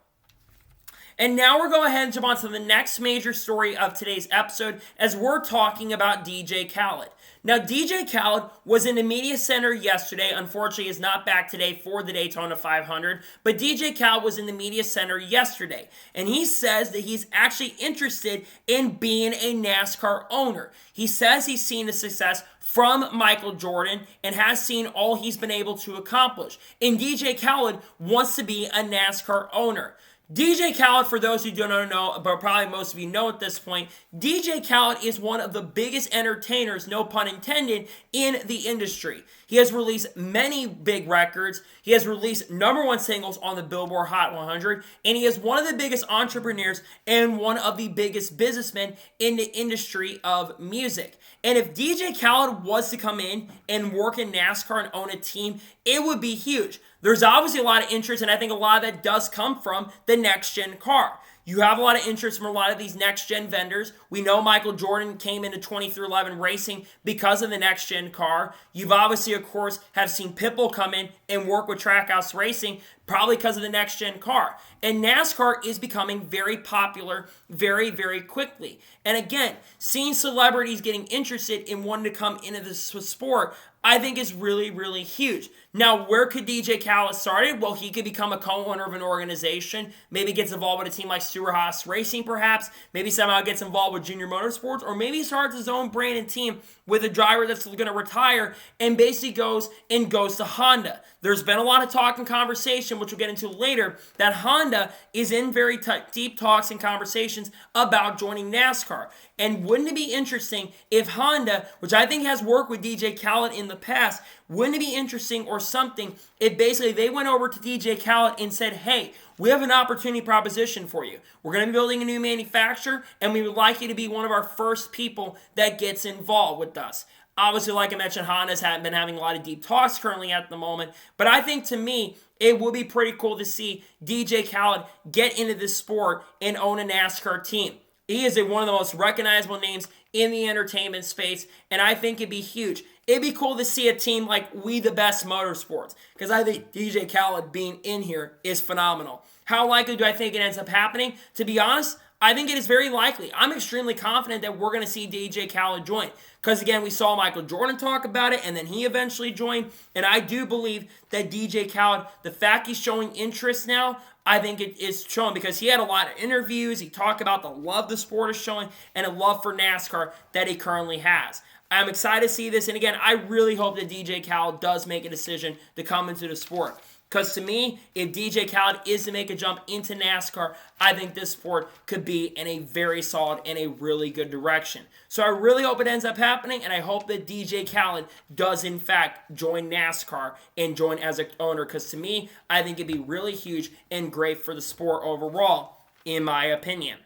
And now we're going ahead and jump on to the next major story of today's episode as we're talking about DJ Khaled. Now, DJ Khaled was in the media center yesterday. Unfortunately, is not back today for the Daytona 500. But DJ Khaled was in the media center yesterday. And he says that he's actually interested in being a NASCAR owner. He says he's seen the success from Michael Jordan and has seen all he's been able to accomplish. And DJ Khaled wants to be a NASCAR owner. DJ Khaled, for those who don't know, but probably most of you know at this point, DJ Khaled is one of the biggest entertainers, no pun intended, in the industry. He has released many big records. He has released #1 singles on the Billboard Hot 100, and he is one of the biggest entrepreneurs and one of the biggest businessmen in the industry of music. And if DJ Khaled was to come in and work in NASCAR and own a team, it would be huge. There's obviously a lot of interest, and I think a lot of that does come from the next-gen car. You have a lot of interest from a lot of these next-gen vendors. We know Michael Jordan came into 23XI Racing because of the next-gen car. You've obviously, of course, have seen Pitbull come in and work with Trackhouse Racing, probably because of the next-gen car. And NASCAR is becoming very popular very, very quickly. And again, seeing celebrities getting interested in wanting to come into this sport, I think is really, really huge. Now, where could DJ Khaled started? Well, he could become a co-owner of an organization, maybe gets involved with a team like Stewart-Haas Racing perhaps, maybe somehow gets involved with Junior Motorsports, or maybe he starts his own brand and team with a driver that's going to retire and basically goes to Honda. There's been a lot of talk and conversation, which we'll get into later, that Honda is in very deep talks and conversations about joining NASCAR. And wouldn't it be interesting if Honda, which I think has worked with DJ Khaled in in the past. Wouldn't it be interesting or something if basically they went over to DJ Khaled and said, hey, we have an opportunity proposition for you. We're going to be building a new manufacturer, and we would like you to be one of our first people that gets involved with us. Obviously, like I mentioned, Honda's been having a lot of deep talks currently at the moment. But I think, to me, it would be pretty cool to see DJ Khaled get into this sport and own a NASCAR team. He is one of the most recognizable names in the entertainment space, and I think it'd be huge. It'd be cool to see a team like We the Best Motorsports, because I think DJ Khaled being in here is phenomenal. How likely do I think it ends up happening? To be honest, I think it is very likely. I'm extremely confident that we're going to see DJ Khaled join. Because, again, we saw Michael Jordan talk about it, and then he eventually joined. And I do believe that DJ Khaled, the fact he's showing interest now, I think it is showing because he had a lot of interviews. He talked about the love the sport is showing and a love for NASCAR that he currently has. I'm excited to see this. And, again, I really hope that DJ Khaled does make a decision to come into the sport. Because to me, if DJ Khaled is to make a jump into NASCAR, I think this sport could be in a very solid and a really good direction. So I really hope it ends up happening, and I hope that DJ Khaled does, in fact, join NASCAR and join as an owner. Because to me, I think it'd be really huge and great for the sport overall, in my opinion.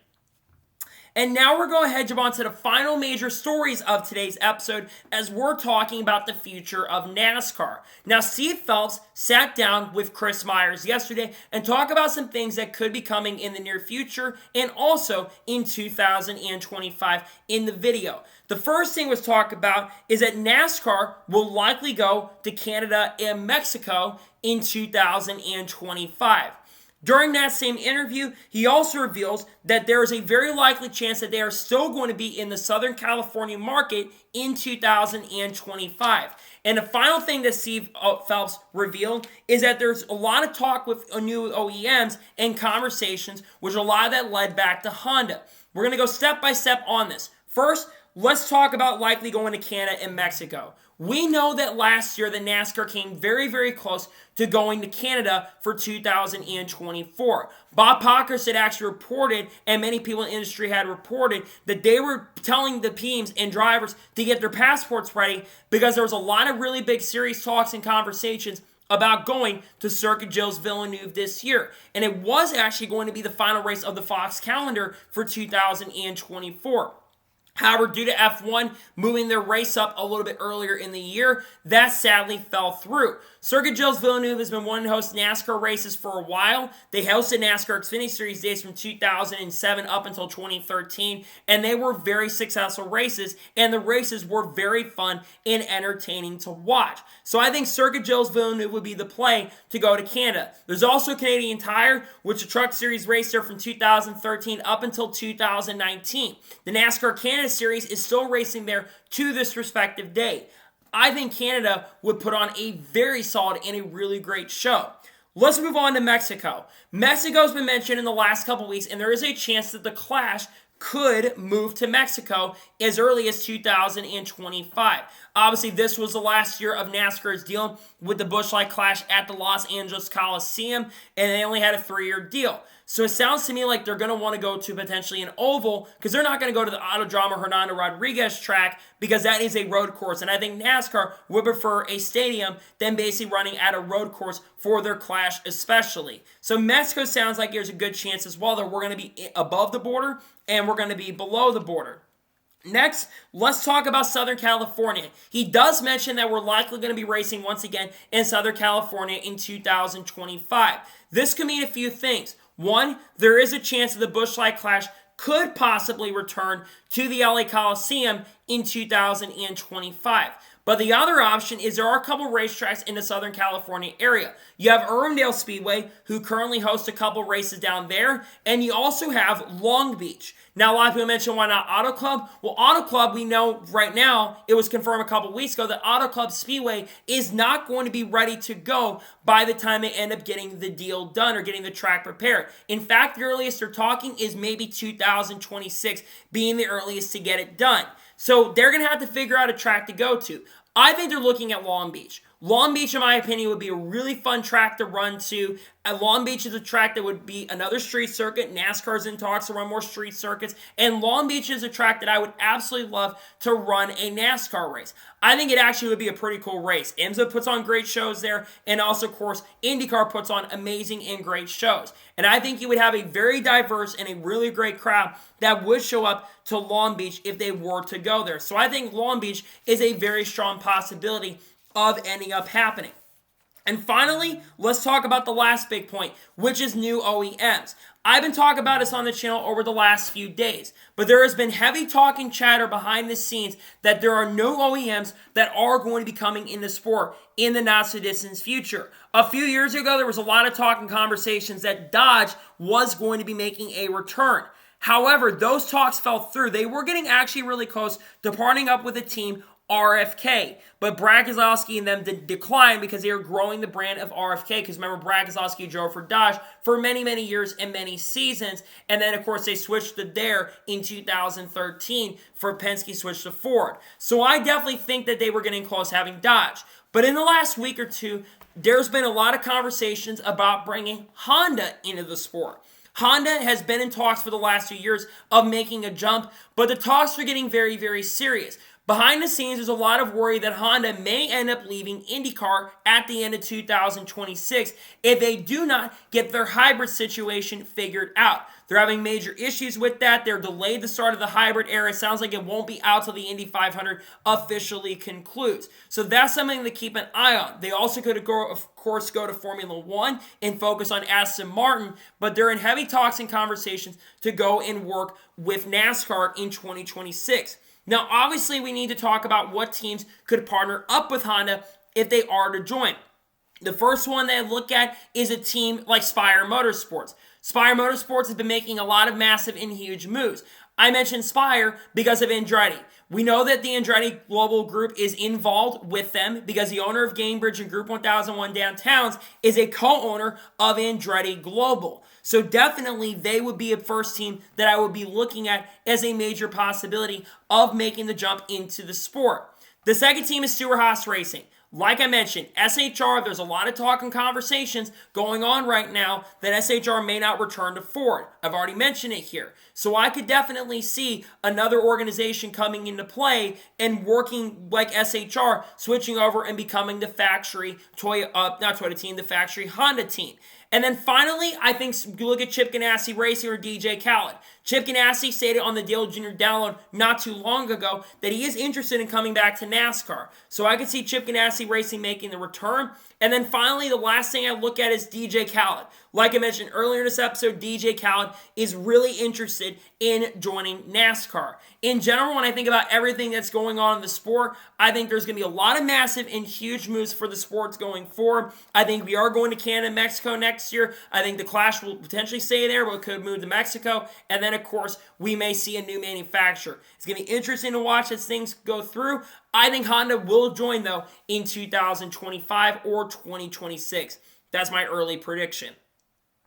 And now we're going to head on to the final major stories of today's episode as we're talking about the future of NASCAR. Now, Steve Phelps sat down with Chris Myers yesterday and talked about some things that could be coming in the near future and also in 2025 in the video. The first thing was talked about is that NASCAR will likely go to Canada and Mexico in 2025. During that same interview, he also reveals that there is a very likely chance that they are still going to be in the Southern California market in 2025. And the final thing that Steve Phelps revealed is that there's a lot of talk with new OEMs and conversations, which a lot of that led back to Honda. We're going to go step by step on this. First, let's talk about likely going to Canada and Mexico. We know that last year the NASCAR came very, very close to going to Canada for 2024. Bob Pockrass had actually reported, and many people in the industry had reported, that they were telling the teams and drivers to get their passports ready because there was a lot of really big serious talks and conversations about going to Circuit Gilles Villeneuve this year. And it was actually going to be the final race of the Fox calendar for 2024. However, due to F1 moving their race up a little bit earlier in the year, that sadly fell through. Circuit Gilles Villeneuve has been wanting to host NASCAR races for a while. They hosted NASCAR Xfinity Series days from 2007 up until 2013, and they were very successful races, and the races were very fun and entertaining to watch. So I think Circuit Gilles Villeneuve would be the play to go to Canada. There's also Canadian Tire, which the Truck Series raced there from 2013 up until 2019. The NASCAR Canada Series is still racing there to this respective day. I think Canada would put on a very solid and a really great show. Let's move on to Mexico. Mexico's been mentioned in the last couple weeks, and there is a chance that the Clash could move to Mexico as early as 2025. Obviously, this was the last year of NASCAR's deal with the Busch Light Clash at the Los Angeles Coliseum, and they only had a 3-year deal. So it sounds to me like they're going to want to go to potentially an oval because they're not going to go to the Autodromo Hernando Rodriguez track because that is a road course. And I think NASCAR would prefer a stadium than basically running at a road course for their Clash especially. So Mexico sounds like there's a good chance as well that we're going to be above the border and we're going to be below the border. Next, let's talk about Southern California. He does mention that we're likely going to be racing once again in Southern California in 2025. This could mean a few things. One, there is a chance that the Busch Light Clash could possibly return to the LA Coliseum in 2025. But the other option is there are a couple racetracks in the Southern California area. You have Irwindale Speedway, who currently hosts a couple races down there, and you also have Long Beach. Now, a lot of people mention why not Auto Club? Well, Auto Club, we know right now, it was confirmed a couple weeks ago that Auto Club Speedway is not going to be ready to go by the time they end up getting the deal done or getting the track prepared. In fact, the earliest they're talking is maybe 2026 being the earliest to get it done. So they're going to have to figure out a track to go to. I think they're looking at Long Beach. Long Beach, in my opinion, would be a really fun track to run to. Long Beach is a track that would be another street circuit. NASCAR's in talks to run more street circuits. And Long Beach is a track that I would absolutely love to run a NASCAR race. I think it actually would be a pretty cool race. IMSA puts on great shows there. And also, of course, IndyCar puts on amazing and great shows. And I think you would have a very diverse and a really great crowd that would show up to Long Beach if they were to go there. So I think Long Beach is a very strong possibility of ending up happening. And finally, let's talk about the last big point, which is new OEMs. I've been talking about this on the channel over the last few days, but there has been heavy talk and chatter behind the scenes that there are no OEMs that are going to be coming in the sport in the not-so-distant future. A few years ago, there was a lot of talk and conversations that Dodge was going to be making a return. However, those talks fell through. They were getting actually really close to partnering up with a team, RFK, but Brad Keselowski and them declined because they were growing the brand of RFK, because remember, Brad Keselowski drove for Dodge for many, many years and many seasons, and then, of course, they switched to there in 2013 for Penske switched to Ford. So I definitely think that they were getting close having Dodge. But in the last week or two, there's been a lot of conversations about bringing Honda into the sport. Honda has been in talks for the last few years of making a jump, but the talks are getting very, very serious. Behind the scenes, there's a lot of worry that Honda may end up leaving IndyCar at the end of 2026 if they do not get their hybrid situation figured out. They're having major issues with that. They're delayed the start of the hybrid era. It sounds like it won't be out till the Indy 500 officially concludes. So that's something to keep an eye on. They also could, of course, go to Formula One and focus on Aston Martin, but they're in heavy talks and conversations to go and work with NASCAR in 2026. Now, obviously, we need to talk about what teams could partner up with Honda if they are to join. The first one that I look at is a team like Spire Motorsports. Spire Motorsports has been making a lot of massive and huge moves. I mentioned Spire because of Andretti. We know that the Andretti Global Group is involved with them because the owner of Gainbridge and Group 1001 Downtowns is a co-owner of Andretti Global. So definitely they would be a first team that I would be looking at as a major possibility of making the jump into the sport. The second team is Stewart-Haas Racing. Like I mentioned, SHR, there's a lot of talk and conversations going on right now that SHR may not return to Ford. I've already mentioned it here. So I could definitely see another organization coming into play and working like SHR, switching over and becoming the factory the factory Honda team. And then finally, I think you look at Chip Ganassi Racing or DJ Khaled. Chip Ganassi stated on the Dale Jr. Download not too long ago that he is interested in coming back to NASCAR. So I could see Chip Ganassi Racing making the return. And then finally, the last thing I look at is DJ Khaled. Like I mentioned earlier in this episode, DJ Khaled is really interested in joining NASCAR. In general, when I think about everything that's going on in the sport, I think there's going to be a lot of massive and huge moves for the sports going forward. I think we are going to Canada and Mexico next year. I think the Clash will potentially stay there, but could move to Mexico. And then, of course, we may see a new manufacturer. It's going to be interesting to watch as things go through. I think Honda will join, though, in 2025 or 2026. That's my early prediction.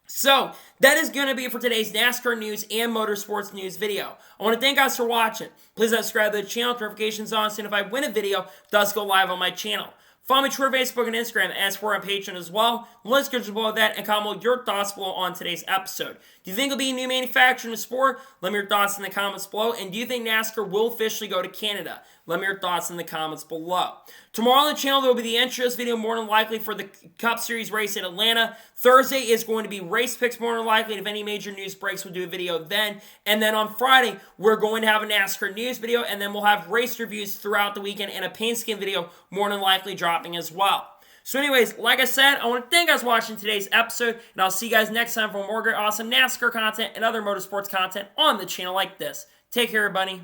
So, that is going to be it for today's NASCAR news and motorsports news video. I want to thank you guys for watching. Please subscribe to the channel, notifications on, so if I win a video, it does go live on my channel. Follow me on Twitter, Facebook, and Instagram, as for on Patreon as well. Let's get below that and comment your thoughts below on today's episode. Do you think it'll be a new manufacturer in the sport? Let me know your thoughts in the comments below. And do you think NASCAR will officially go to Canada? Let me know your thoughts in the comments below. Tomorrow on the channel, there will be the intros video, more than likely, for the Cup Series race in Atlanta. Thursday is going to be race picks, more than likely. If any major news breaks, we'll do a video then. And then on Friday, we're going to have a NASCAR news video, and then we'll have race reviews throughout the weekend and a paint skin video, more than likely, dropping as well. So anyways, like I said, I want to thank you guys for watching today's episode, and I'll see you guys next time for more great, awesome NASCAR content and other motorsports content on the channel like this. Take care, everybody.